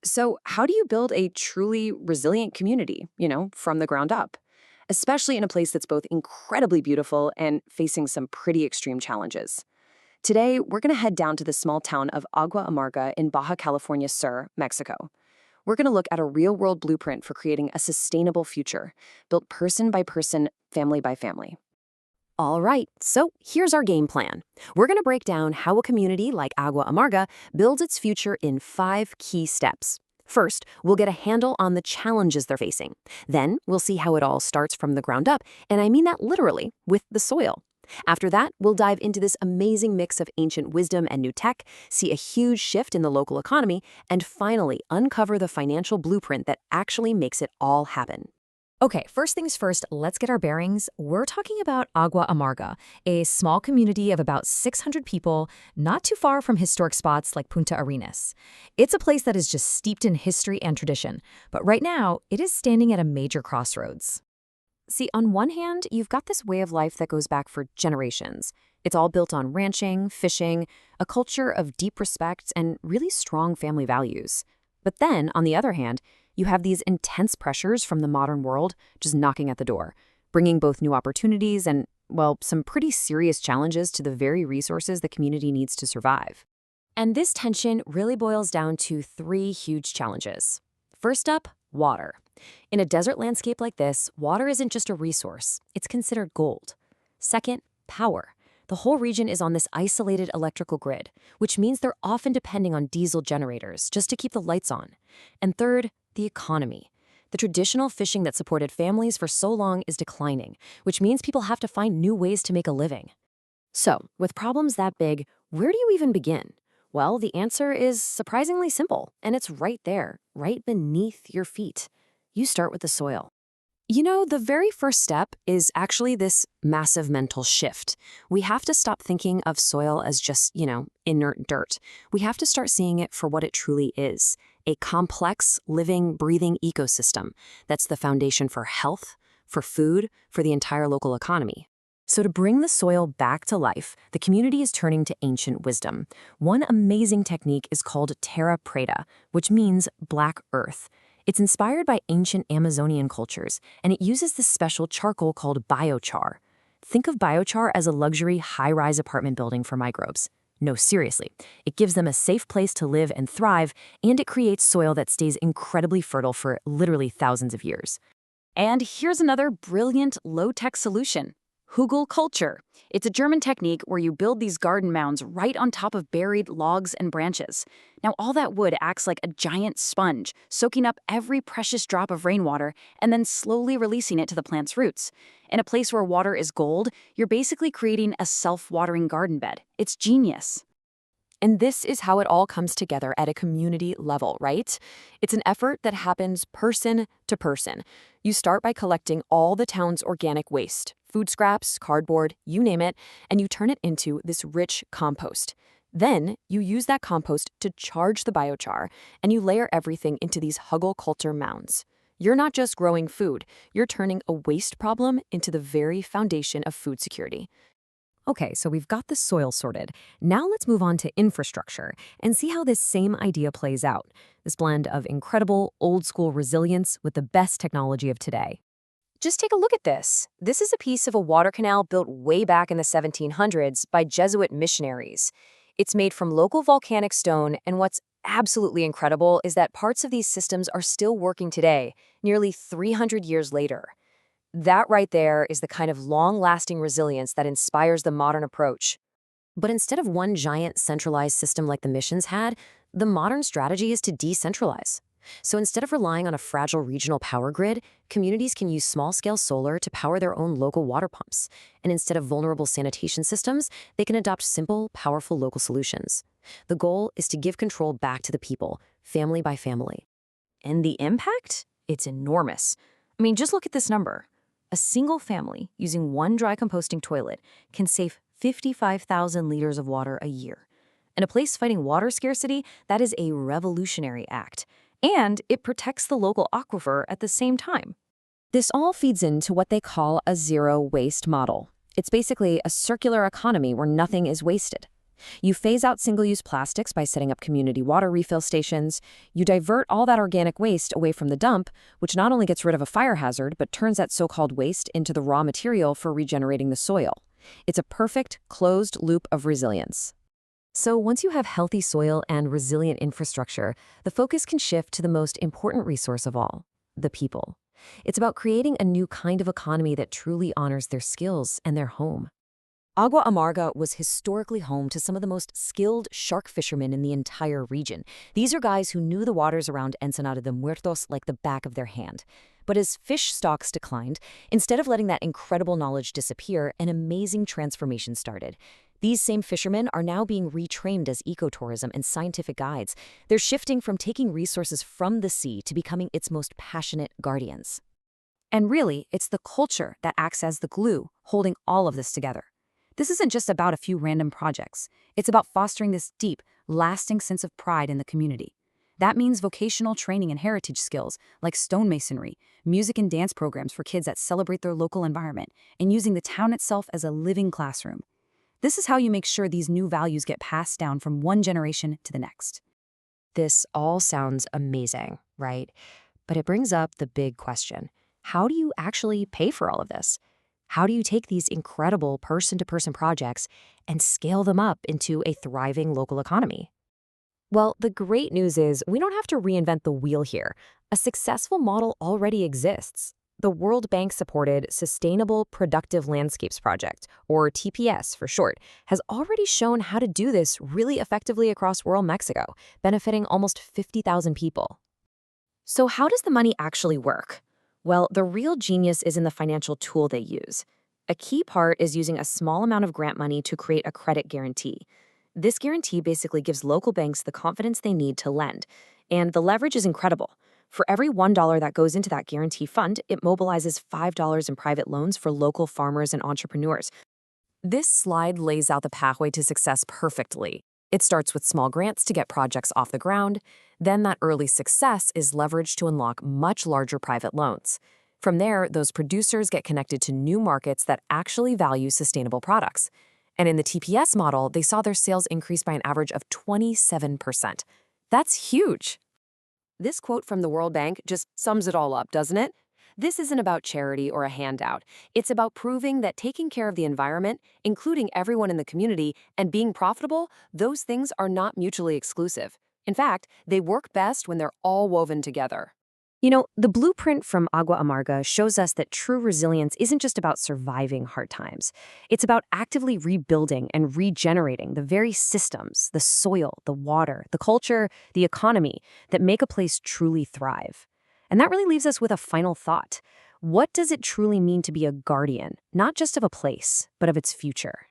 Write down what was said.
So, how do you build a truly resilient community, from the ground up, especially in a place that's both incredibly beautiful and facing some pretty extreme challenges? Today, we're going to head down to the small town of Agua Amarga in Baja California Sur, Mexico. We're going to look at a real world blueprint for creating a sustainable future, built person by person, family by family. All right, so here's our game plan. We're going to break down how a community like Agua Amarga builds its future in 5 key steps. First, we'll get a handle on the challenges they're facing. Then, we'll see how it all starts from the ground up, and I mean that literally, with the soil. After that, we'll dive into this amazing mix of ancient wisdom and new tech, see a huge shift in the local economy, and finally uncover the financial blueprint that actually makes it all happen. Okay, first things first, let's get our bearings. We're talking about Agua Amarga, a small community of about 600 people, not too far from historic spots like Punta Arenas. It's a place that is just steeped in history and tradition, but right now, it is standing at a major crossroads. See, on one hand, you've got this way of life that goes back for generations. It's all built on ranching, fishing, a culture of deep respect, and really strong family values. But then, on the other hand, you have these intense pressures from the modern world just knocking at the door, bringing both new opportunities and, well, some pretty serious challenges to the very resources the community needs to survive. And this tension really boils down to 3 huge challenges. First up, water. In a desert landscape like this, water isn't just a resource, it's considered gold. Second, power. The whole region is on this isolated electrical grid, which means they're often depending on diesel generators just to keep the lights on. And third, the economy. The traditional fishing that supported families for so long is declining, which means people have to find new ways to make a living. So, with problems that big, where do you even begin? Well, the answer is surprisingly simple, and it's right there, right beneath your feet. You start with the soil. The very first step is actually this massive mental shift. We have to stop thinking of soil as just, inert dirt. We have to start seeing it for what it truly is, a complex, living, breathing ecosystem that's the foundation for health, for food, for the entire local economy. So to bring the soil back to life, the community is turning to ancient wisdom. One amazing technique is called terra preta, which means black earth. It's inspired by ancient Amazonian cultures, and it uses this special charcoal called biochar. Think of biochar as a luxury high-rise apartment building for microbes. No, seriously. It gives them a safe place to live and thrive, and it creates soil that stays incredibly fertile for literally thousands of years. And here's another brilliant low-tech solution. Hugel culture. It's a German technique where you build these garden mounds right on top of buried logs and branches. Now, all that wood acts like a giant sponge, soaking up every precious drop of rainwater and then slowly releasing it to the plant's roots. In a place where water is gold, you're basically creating a self-watering garden bed. It's genius. And this is how it all comes together at a community level, right? It's an effort that happens person to person. You start by collecting all the town's organic waste, food scraps, cardboard, you name it, and you turn it into this rich compost. Then you use that compost to charge the biochar, and you layer everything into these Hugel culture mounds. You're not just growing food, you're turning a waste problem into the very foundation of food security. Okay, so we've got the soil sorted. Now let's move on to infrastructure and see how this same idea plays out. This blend of incredible, old-school resilience with the best technology of today. Just take a look at this. This is a piece of a water canal built way back in the 1700s by Jesuit missionaries. It's made from local volcanic stone, and what's absolutely incredible is that parts of these systems are still working today, nearly 300 years later. That right there is the kind of long-lasting resilience that inspires the modern approach. But instead of one giant centralized system like the missions had, the modern strategy is to decentralize. So instead of relying on a fragile regional power grid, communities can use small-scale solar to power their own local water pumps. And instead of vulnerable sanitation systems, they can adopt simple, powerful local solutions. The goal is to give control back to the people, family by family. And the impact? It's enormous. I mean, just look at this number. A single family using one dry composting toilet can save 55,000 liters of water a year. In a place fighting water scarcity, that is a revolutionary act. And it protects the local aquifer at the same time. This all feeds into what they call a zero-waste model. It's basically a circular economy where nothing is wasted. You phase out single-use plastics by setting up community water refill stations. You divert all that organic waste away from the dump, which not only gets rid of a fire hazard, but turns that so-called waste into the raw material for regenerating the soil. It's a perfect, closed loop of resilience. So once you have healthy soil and resilient infrastructure, the focus can shift to the most important resource of all, the people. It's about creating a new kind of economy that truly honors their skills and their home. Agua Amarga was historically home to some of the most skilled shark fishermen in the entire region. These are guys who knew the waters around Ensenada de Muertos like the back of their hand. But as fish stocks declined, instead of letting that incredible knowledge disappear, an amazing transformation started. These same fishermen are now being retrained as ecotourism and scientific guides. They're shifting from taking resources from the sea to becoming its most passionate guardians. And really, it's the culture that acts as the glue, holding all of this together. This isn't just about a few random projects. It's about fostering this deep, lasting sense of pride in the community. That means vocational training and heritage skills like stonemasonry, music and dance programs for kids that celebrate their local environment, and using the town itself as a living classroom. This is how you make sure these new values get passed down from one generation to the next. This all sounds amazing, right? But it brings up the big question. How do you actually pay for all of this? How do you take these incredible person-to-person projects and scale them up into a thriving local economy? Well, the great news is we don't have to reinvent the wheel here. A successful model already exists. The World Bank-supported Sustainable Productive Landscapes Project, or TPS for short, has already shown how to do this really effectively across rural Mexico, benefiting almost 50,000 people. So how does the money actually work? Well, the real genius is in the financial tool they use. A key part is using a small amount of grant money to create a credit guarantee. This guarantee basically gives local banks the confidence they need to lend. And the leverage is incredible. For every $1 that goes into that guarantee fund, it mobilizes $5 in private loans for local farmers and entrepreneurs. This slide lays out the pathway to success perfectly. It starts with small grants to get projects off the ground. Then that early success is leveraged to unlock much larger private loans. From there, those producers get connected to new markets that actually value sustainable products. And in the TPS model, they saw their sales increase by an average of 27%. That's huge. This quote from the World Bank just sums it all up, doesn't it? This isn't about charity or a handout. It's about proving that taking care of the environment, including everyone in the community, and being profitable, those things are not mutually exclusive. In fact, they work best when they're all woven together. You know, the blueprint from Agua Amarga shows us that true resilience isn't just about surviving hard times. It's about actively rebuilding and regenerating the very systems, the soil, the water, the culture, the economy that make a place truly thrive. And that really leaves us with a final thought. What does it truly mean to be a guardian, not just of a place, but of its future?